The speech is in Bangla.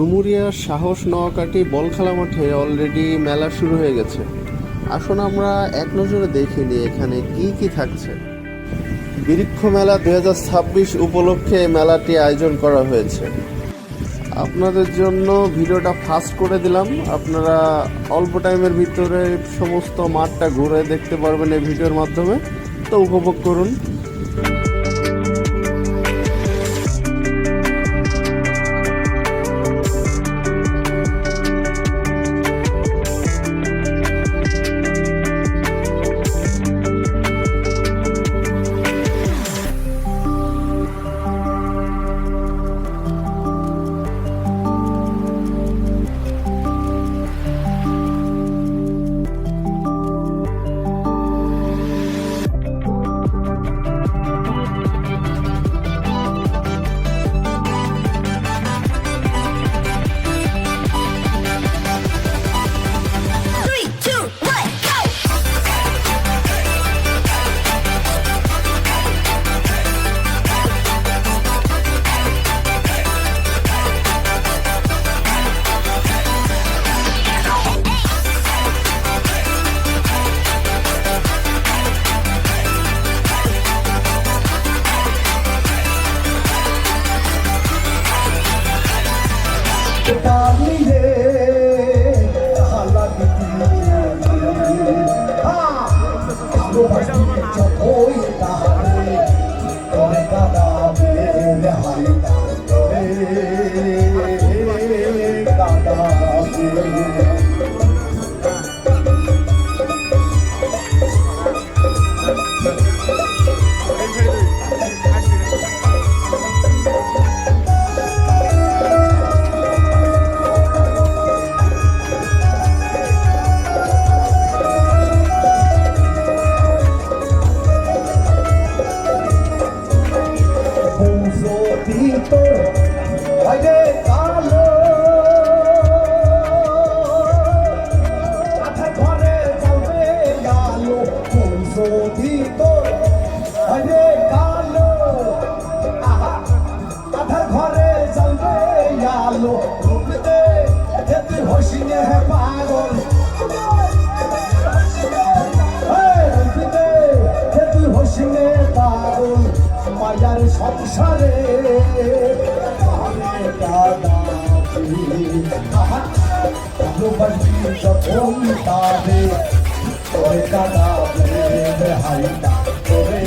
ডুমুরিয়ার সাহস নোয়াকাটি বলখেলা মাঠে অলরেডি মেলা শুরু হয়ে গেছে। আসুন আমরা এক নজরে দেখে নিই এখানে কি কি থাকছে। বৃক্ষ মেলা 2026 উপলক্ষে মেলাটি আয়োজন করা হয়েছে। আপনাদের জন্য ভিডিওটা ফাস্ট করে দিলাম, আপনারা অল্প টাইমের ভিতরে সমস্ত মাঠটা ঘুরে দেখতে পারবেন এই ভিডিওর মাধ্যমে, তো উপভোগ করুন। সংসারে ভালোবাসি যখন তারে কাদা হাইটা করে